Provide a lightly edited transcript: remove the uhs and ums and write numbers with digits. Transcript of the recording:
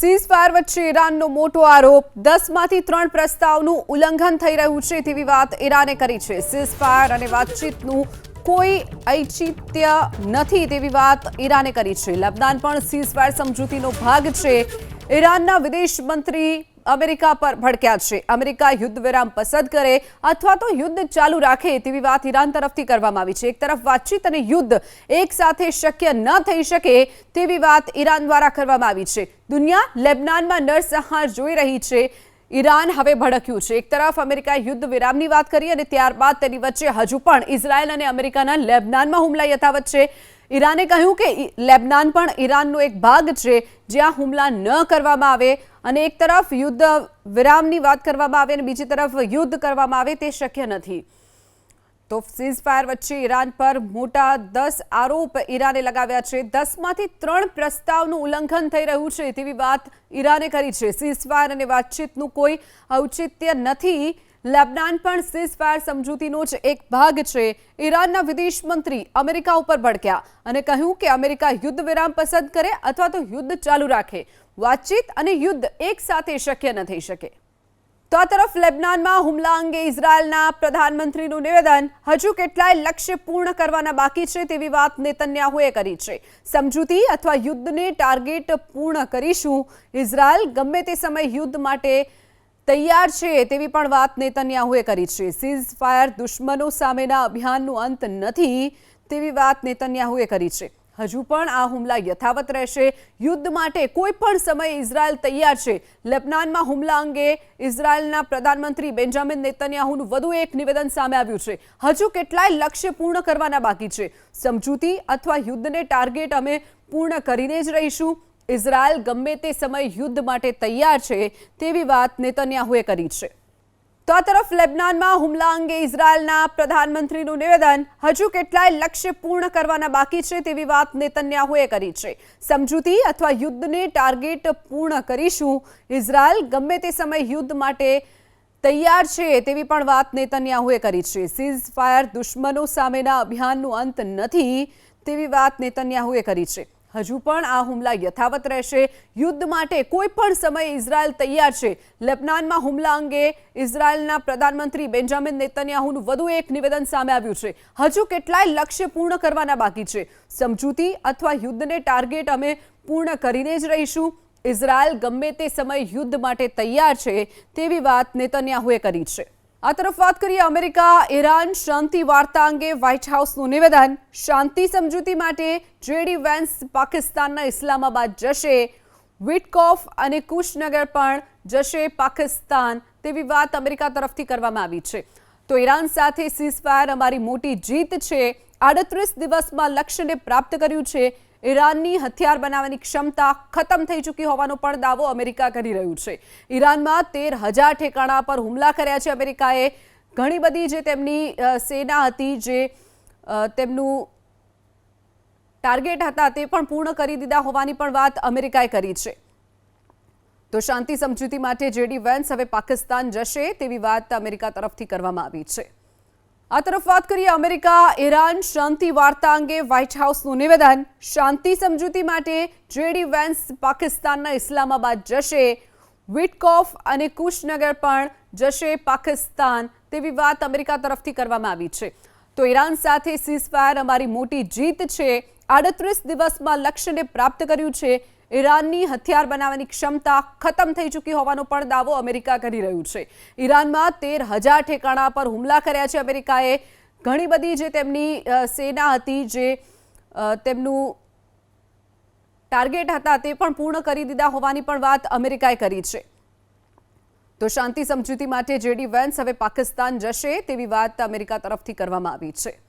Ceasefire વચ્ચે ઈરાનનો મોટો આરોપ 10માંથી 3 પ્રસ્તાવનું ઉલ્લંઘન થઈ રહ્યું છે તેવી વાત ઈરાને કરી છે। સીઝફાયર અને વાતચીતનું કોઈ ઔચિત્ય નથી તેવી વાત ઈરાને કરી છે। લેબનાન પણ સીઝફાયર સમજૂતીનો ભાગ છે। ઈરાનના વિદેશ મંત્રી અમેરિકા પર ભડક્યા છે। અમેરિકા યુદ્ધ વિરામ પસંદ કરે અથવા તો યુદ્ધ ચાલુ રાખે તેવી વાત ઈરાન તરફથી કરવામાં આવી છે। એક તરફ વાતચીત અને યુદ્ધ એક સાથે શક્ય ન થઈ શકે તેવી વાત ઈરાન દ્વારા કરવામાં આવી છે। દુનિયા લેબનાનમાં નરસંહાર જોઈ રહી છે। ઈરાન હવે ભડક્યું છે। એક તરફ અમેરિકાએ યુદ્ધ વિરામની વાત કરી અને ત્યારબાદ તેની વચ્ચે હજુ પણ ઇઝરાયલ અને અમેરિકાના લેબનાનમાં હુમલા યથાવત છે। ઈરાને કહ્યું કે લેબનાન પણ ઈરાનનો એક ભાગ છે જ્યાં હુમલા ન કરવામાં આવે અને એક તરફ યુદ્ધ વિરામની વાત કરવામાં આવે અને બીજી તરફ યુદ્ધ કરવામાં આવે તે શક્ય નથી। તો સીઝફાયર વચ્ચે ઈરાન પર મોટા 10 આરોપ ઈરાને લગાવ્યા છે। 10માંથી 3 પ્રસ્તાવનું ઉલ્લંઘન થઈ રહ્યું છે તેવી વાત ઈરાને કરી છે। સીઝફાયર અને વાતચીતનું કોઈ ઔચિત્ય નથી। લેબનાન પણ સીઝફાયર સમજૂતીનો જ એક ભાગ છે। ઈરાનના વિદેશ મંત્રી અમેરિકા ઉપર ભડક્યા અને કહ્યું કે અમેરિકા યુદ્ધ વિરામ પસંદ કરે અથવા તો યુદ્ધ ચાલુ રાખે। વાતચીત અને યુદ્ધ એક સાથે શક્ય ન થઈ શકે। તો આ તરફ લેબનાનમાં હુમલા અંગે ઇઝરાયલના પ્રધાનમંત્રીનું નિવેદન હજુ કેટલાય લક્ષ્ય પૂર્ણ કરવાના બાકી છે તેવી વાત નેતન્યાહુએ કરી છે। સમજૂતી અથવા યુદ્ધને ટાર્ગેટ પૂર્ણ કરીશું। ઇઝરાયલ ગમે તે સમય યુદ્ધ માટે તૈયાર છે તેવી પણ વાત નેતન્યાહુએ કરી છે। સીઝફાયર દુશ્મનો સામેના અભિયાનનું અંત નથી તેવી વાત નેતન્યાહુએ કરી છે। હજુ પણ આ હુમલા યથાવત રહેશે। યુદ્ધ માટે કોઈ પણ સમયે ઇઝરાયલ તૈયાર છે। લેબનાનમાં હુમલા અંગે ઇઝરાયલના પ્રધાનમંત્રી બેન્જામિન નેતન્યાહુનું વધુ એક નિવેદન સામે આવ્યું છે। હજુ કેટલાય લક્ષ્ય પૂર્ણ કરવાના બાકી છે। સમજૂતી અથવા યુદ્ધને ટાર્ગેટ અમે પૂર્ણ કરીને જ રહીશું। ઇઝરાયલ ગમે તે સમય યુદ્ધ માટે તૈયાર છે તેવી વાત નેતન્યાહુએ કરી છે। તો આ તરફ લેબનાનમાં હુમલા અંગે ઇઝરાયલના પ્રધાનમંત્રીનું નિવેદન હજુ કેટલાય લક્ષ્ય પૂર્ણ કરવાના બાકી છે તેવી વાત નેતન્યાહુએ કરી છે। સમજૂતી અથવા યુદ્ધને ટાર્ગેટ પૂર્ણ કરીશું। ઇઝરાયલ ગમે તે સમય યુદ્ધ માટે તૈયાર છે તેવી પણ વાત નેતન્યાહુએ કરી છે। સીઝફાયર દુશ્મનો સામેના અભિયાનનું અંત નથી તેવી વાત નેતન્યાહુએ કરી છે। હજુ પણ આ હુમલા યથાવત રહેશે। યુદ્ધ માટે કોઈ પણ સમયે ઇઝરાયલ તૈયાર છે। લેબનાનમાં હુમલા અંગે ઇઝરાયલના પ્રધાનમંત્રી બેન્જામિન નેતન્યાહુનું વધુ એક નિવેદન સામે આવ્યું છે। હજુ કેટલાય લક્ષ્ય પૂર્ણ કરવાના બાકી છે। સમજૂતી અથવા યુદ્ધને ટાર્ગેટ અમે પૂર્ણ કરીને જ રહીશું। ઇઝરાયલ ગમે તે સમય યુદ્ધ માટે તૈયાર છે તેવી વાત નેતન્યાહુએ કરી છે। આ તરફ વાત કરીએ અમેરિકા ઈરાન શાંતિ વાર્તા અંગે વ્હાઇટ હાઉસનું નિવેદન। શાંતિ સમજૂતી માટે જેડી વેન્સ પાકિસ્તાનના ઇસ્લામાબાદ જશે। વિટકોફ અને કુશનગર પણ જશે પાકિસ્તાન તેવી વાત અમેરિકા તરફથી કરવામાં આવી છે। તો ઈરાન સાથે સીઝફાયર અમારી મોટી જીત છે। 38 દિવસમાં લક્ષ્યને પ્રાપ્ત કર્યું છે। ઈરાનની હથિયાર બનાવવાની ક્ષમતા ખતમ થઈ ચૂકી હોવાનો પણ દાવો અમેરિકા કરી રહ્યું છે। ઈરાનમાં 13,000 ઠેકાણા પર હુમલા કર્યા છે અમેરિકાએ। ઘણી બધી જે તેમની સેના હતી જે તેમનું ટાર્ગેટ હતા તે પણ પૂર્ણ કરી દીધા હોવાની પણ વાત અમેરિકાએ કરી છે। તો શાંતિ સમજૂતી માટે જેડી વેન્સ હવે પાકિસ્તાન જશે તેવી વાત અમેરિકા તરફથી કરવામાં આવી છે। આ તરફ વાત કરીએ અમેરિકા ઈરાન શાંતિ વાર્તા અંગે વ્હાઇટ હાઉસનું નિવેદન। શાંતિ સમજૂતી માટે જેડી વેન્સ પાકિસ્તાનના ઇસ્લામાબાદ જશે। વિટકોફ અને કુશનગર પણ જશે પાકિસ્તાન તેવી વાત અમેરિકા તરફથી કરવામાં આવી છે। તો ઈરાન સાથે સીઝફાયર અમારી મોટી જીત છે। 38 દિવસમાં લક્ષ્યને પ્રાપ્ત કર્યું છે। ઈરાનની હથિયાર બનાવવાની ક્ષમતા ખતમ થઈ ચૂકી હોવાનો પણ દાવો અમેરિકા કરી રહ્યું છે। ઈરાનમાં 13,000 ઠેકાણા પર હુમલા કર્યા છે અમેરિકાએ। ઘણી બધી જે તેમની સેના હતી જે તેમનું ટાર્ગેટ હતા તે પણ પૂર્ણ કરી દીધા હોવાની પણ વાત અમેરિકાએ કરી છે। તો શાંતિ સમજૂતી માટે જેડી વેન્સ હવે પાકિસ્તાન જશે તેવી વાત અમેરિકા તરફથી કરવામાં આવી છે।